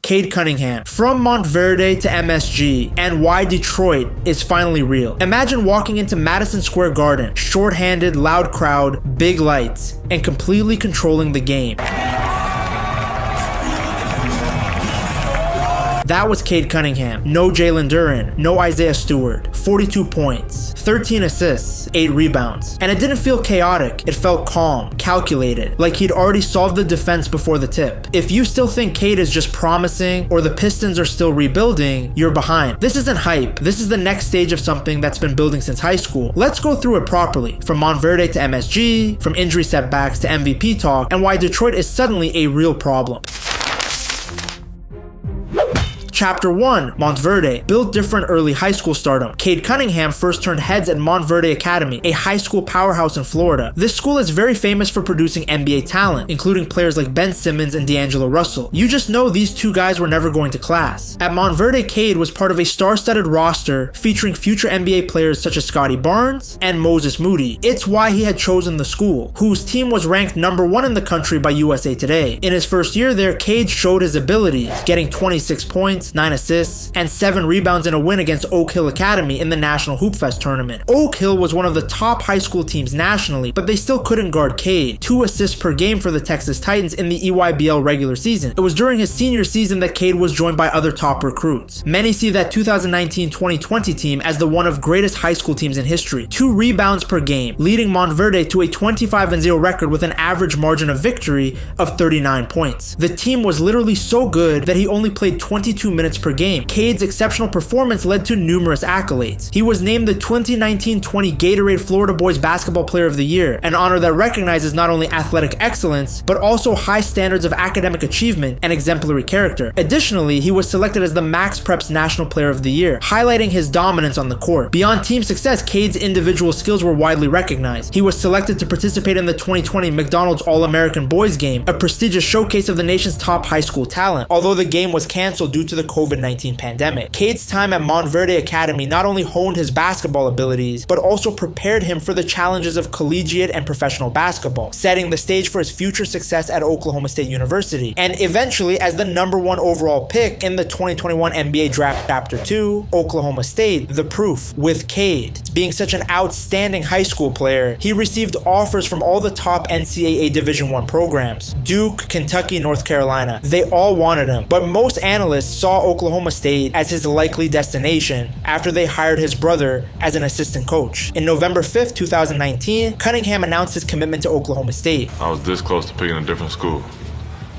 Cade Cunningham, from Montverde to MSG, and why Detroit is finally real. Imagine walking into Madison Square Garden, short-handed, loud crowd, big lights, and completely controlling the game. That was Cade Cunningham. No Jalen Duren, no Isaiah Stewart. 42 points, 13 assists, 8 rebounds. And it didn't feel chaotic, it felt calm, calculated, like he'd already solved the defense before the tip. If you still think Cade is just promising or the Pistons are still rebuilding, you're behind. This isn't hype, this is the next stage of something that's been building since high school. Let's go through it properly, from Montverde to MSG, from injury setbacks to MVP talk, and why Detroit is suddenly a real problem. Chapter 1, Montverde. Built different early high school stardom. Cade Cunningham first turned heads at Montverde Academy, a high school powerhouse in Florida. This school is very famous for producing NBA talent, including players like Ben Simmons and D'Angelo Russell. You just know these two guys were never going to class. At Montverde, Cade was part of a star-studded roster featuring future NBA players such as Scottie Barnes and Moses Moody. It's why he had chosen the school, whose team was ranked #1 in the country by USA Today. In his first year there, Cade showed his abilities, getting 26 points, 9 assists, and 7 rebounds in a win against Oak Hill Academy in the National Hoop Fest tournament. Oak Hill was one of the top high school teams nationally, but they still couldn't guard Cade. 2 assists per game for the Texas Titans in the EYBL regular season. It was during his senior season that Cade was joined by other top recruits. Many see that 2019-2020 team as the one of greatest high school teams in history. 2 rebounds per game, leading Montverde to a 25-0 record with an average margin of victory of 39 points. The team was literally so good that he only played 22 minutes per game. Cade's exceptional performance led to numerous accolades. He was named the 2019-20 Gatorade Florida Boys Basketball Player of the Year, an honor that recognizes not only athletic excellence, but also high standards of academic achievement and exemplary character. Additionally, he was selected as the Max Preps National Player of the Year, highlighting his dominance on the court. Beyond team success, Cade's individual skills were widely recognized. He was selected to participate in the 2020 McDonald's All-American Boys Game, a prestigious showcase of the nation's top high school talent, although the game was canceled due to the COVID-19 pandemic. Cade's time at Montverde Academy not only honed his basketball abilities, but also prepared him for the challenges of collegiate and professional basketball, setting the stage for his future success at Oklahoma State University, and eventually as the #1 overall pick in the 2021 NBA Draft Chapter 2, Oklahoma State, the proof. With Cade being such an outstanding high school player, he received offers from all the top NCAA Division I programs: Duke, Kentucky, North Carolina. They all wanted him, but most analysts saw Oklahoma State as his likely destination after they hired his brother as an assistant coach. In November 5th, 2019, Cunningham announced his commitment to Oklahoma State. I was this close to picking a different school,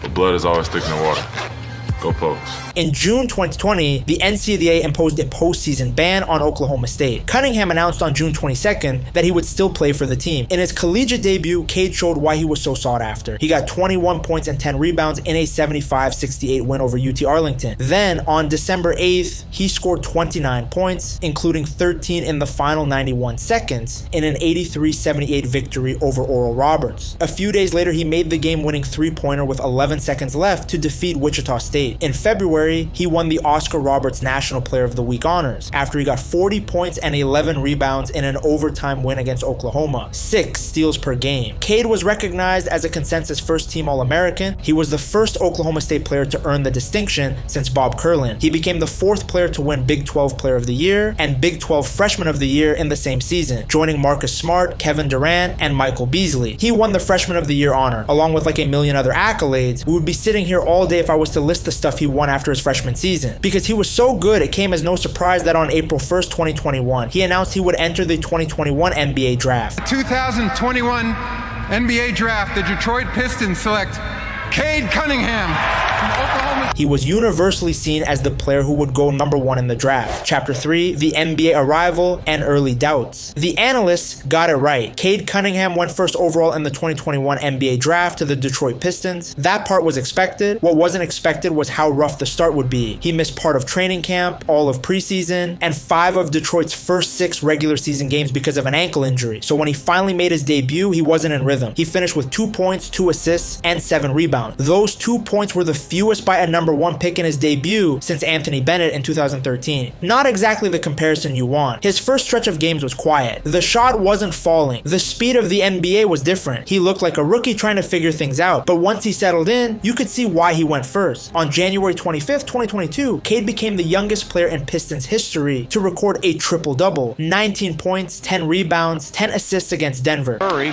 but blood is always thicker than water. Go Pokes. In June 2020, the NCAA imposed a postseason ban on Oklahoma State. Cunningham announced on June 22nd that he would still play for the team. In his collegiate debut, Cade showed why he was so sought after. He got 21 points and 10 rebounds in a 75-68 win over UT Arlington. Then, on December 8th, he scored 29 points, including 13 in the final 91 seconds, in an 83-78 victory over Oral Roberts. A few days later, he made the game-winning three-pointer with 11 seconds left to defeat Wichita State. In February, he won the Oscar Roberts National Player of the Week honors after he got 40 points and 11 rebounds in an overtime win against Oklahoma, 6 steals per game. Cade was recognized as a consensus first-team All-American. He was the first Oklahoma State player to earn the distinction since Bob Curlin. He became the 4th player to win Big 12 Player of the Year and Big 12 Freshman of the Year in the same season, joining Marcus Smart, Kevin Durant, and Michael Beasley. He won the Freshman of the Year honor, along with like a million other accolades. We would be sitting here all day if I was to list the stuff he won after his freshman season. Because he was so good, it came as no surprise that on April 1st, 2021, he announced he would enter the 2021 NBA Draft. The 2021 NBA Draft, the Detroit Pistons select Cade Cunningham from Oklahoma. He was universally seen as the player who would go #1 in the draft. Chapter 3, the NBA arrival and early doubts. The analysts got it right. Cade Cunningham went first overall in the 2021 NBA Draft to the Detroit Pistons. That part was expected. What wasn't expected was how rough the start would be. He missed part of training camp, all of preseason, and 5 of Detroit's first 6 regular season games because of an ankle injury. So when he finally made his debut, he wasn't in rhythm. He finished with 2 points, 2 assists, and 7 rebounds. Those 2 points were the fewest by a #1 #1 pick in his debut since Anthony Bennett in 2013. Not exactly the comparison you want. His first stretch of games was quiet. The shot wasn't falling. The speed of the NBA was different. He looked like a rookie trying to figure things out, but once he settled in, you could see why he went first. On January 25th, 2022, Cade became the youngest player in Pistons history to record a triple-double. 19 points, 10 rebounds, 10 assists against Denver. Murray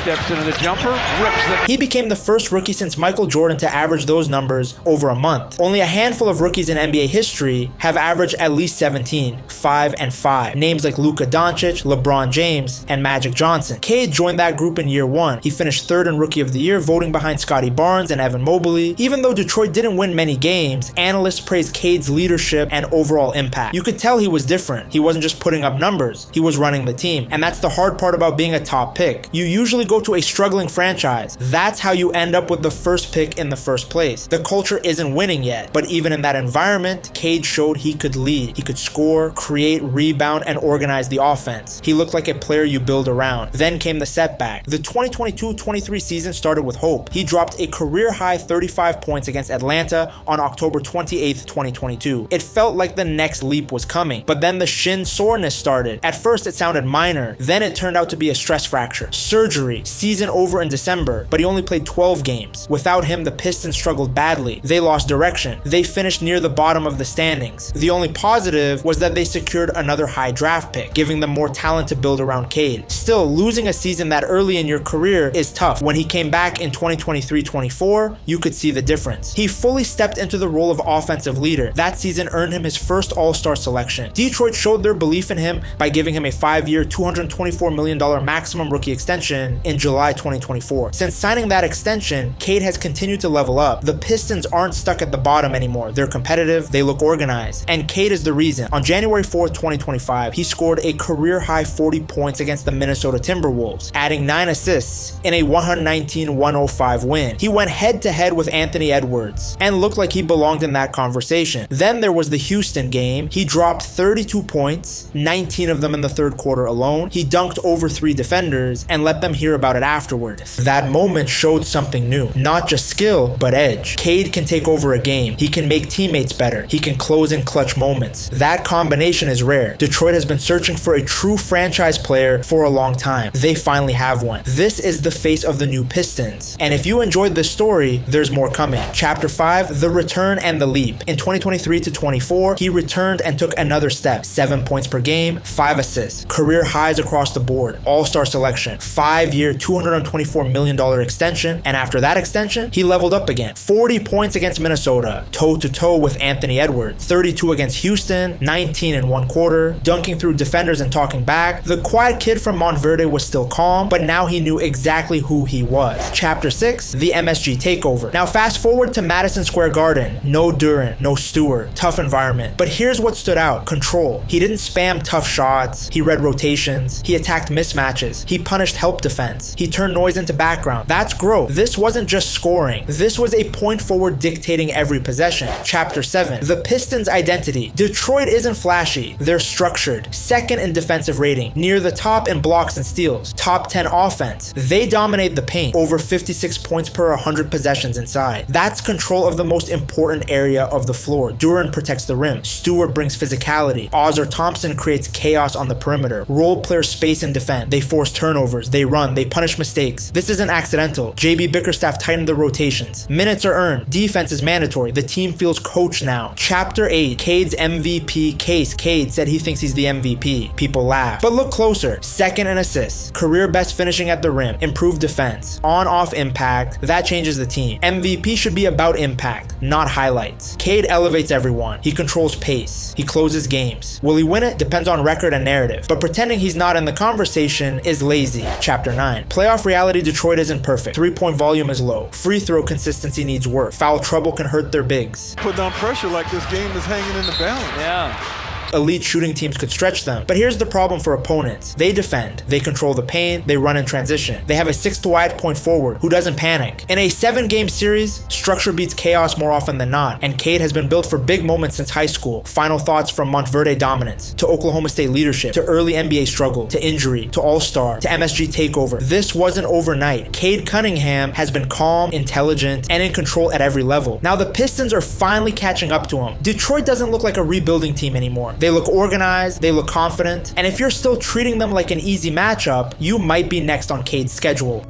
steps into the jumper, rips the... He became the first rookie since Michael Jordan to average those numbers over a month. Only a handful of rookies in NBA history have averaged at least 17, 5 and 5. Names like Luka Doncic, LeBron James, and Magic Johnson. Cade joined that group in year 1. He finished 3rd in Rookie of the Year, voting behind Scottie Barnes and Evan Mobley. Even though Detroit didn't win many games, analysts praised Cade's leadership and overall impact. You could tell he was different. He wasn't just putting up numbers, he was running the team. And that's the hard part about being a top pick. You usually go to a struggling franchise. That's how you end up with the first pick in the first place. The culture isn't winning yet, but even in that environment, Cade showed he could lead. He could score, create, rebound, and organize the offense. He looked like a player you build around. Then came the setback. The 2022-23 season started with hope. He dropped a career-high 35 points against Atlanta on October 28th, 2022. It felt like the next leap was coming, but then the shin soreness started. At first, it sounded minor. Then it turned out to be a stress fracture. Surgery. Season over in December, but he only played 12 games. Without him, the Pistons struggled badly. They lost direction. They finished near the bottom of the standings. The only positive was that they secured another high draft pick, giving them more talent to build around Cade. Still, losing a season that early in your career is tough. When he came back in 2023-24, you could see the difference. He fully stepped into the role of offensive leader. That season earned him his first All-Star selection. Detroit showed their belief in him by giving him a 5-year, $224 million maximum rookie extension in July 2024. Since signing that extension, Cade has continued to level up. The Pistons aren't stuck at the bottom anymore. They're competitive, they look organized, and Cade is the reason. On January 4th, 2025, he scored a career-high 40 points against the Minnesota Timberwolves, adding 9 assists in a 119-105 win. He went head-to-head with Anthony Edwards and looked like he belonged in that conversation. Then there was the Houston game. He dropped 32 points, 19 of them in the third quarter alone. He dunked over 3 defenders and let them hear about it afterward. That moment showed something new. Not just skill, but edge. Cade can take over a game. He can make teammates better. He can close in clutch moments. That combination is rare. Detroit has been searching for a true franchise player for a long time. They finally have one. This is the face of the new Pistons. And if you enjoyed this story, there's more coming. Chapter 5, The Return and the Leap. In 2023-24, he returned and took another step. 7 points per game, 5 assists. Career highs across the board. All-star selection. 5-year, $224 million extension, and after that extension, he leveled up again. 40 points against Minnesota, toe-to-toe with Anthony Edwards, 32 against Houston, 19 in one quarter, dunking through defenders and talking back. The quiet kid from Montverde was still calm, but now he knew exactly who he was. Chapter 6, the MSG takeover. Now fast forward to Madison Square Garden. No Durant, no Stewart, tough environment. But here's what stood out, control. He didn't spam tough shots, he read rotations, he attacked mismatches, he punished help defense, he turned noise into background. That's growth. This wasn't just scoring. This was a point forward dictating every possession. Chapter 7, the Pistons' identity. Detroit isn't flashy. They're structured. Second in defensive rating. Near the top in blocks and steals. Top 10 offense. They dominate the paint. Over 56 points per 100 possessions inside. That's control of the most important area of the floor. Durant protects the rim. Stewart brings physicality. Ozar Thompson creates chaos on the perimeter. Role players space and defend. They force turnovers. They run. They punish mistakes. This isn't accidental. JB Bickerstaff tightened the rotations. Minutes are earned. Defense is mandatory. The team feels coached now. Chapter 8, Cade's MVP case. Cade said he thinks he's the MVP. People laugh. But look closer. Second in assists. Career best finishing at the rim. Improved defense. On-off impact. That changes the team. MVP should be about impact, not highlights. Cade elevates everyone. He controls pace. He closes games. Will he win it? Depends on record and narrative. But pretending he's not in the conversation is lazy. Chapter 9. Playoff reality. Detroit isn't perfect. 3-point volume is low. Free throw consistency needs work. Foul trouble can hurt their bigs. Put down pressure like this game is hanging in the balance. Yeah. elite shooting teams could stretch them. But here's the problem for opponents. They defend, they control the paint, they run in transition. They have a 6 to wide point forward who doesn't panic. In a 7-game series, structure beats chaos more often than not, and Cade has been built for big moments since high school. Final thoughts from Montverde dominance, to Oklahoma State leadership, to early NBA struggle, to injury, to all-star, to MSG takeover. This wasn't overnight. Cade Cunningham has been calm, intelligent, and in control at every level. Now the Pistons are finally catching up to him. Detroit doesn't look like a rebuilding team anymore. They look organized, they look confident, and if you're still treating them like an easy matchup, you might be next on Cade's schedule.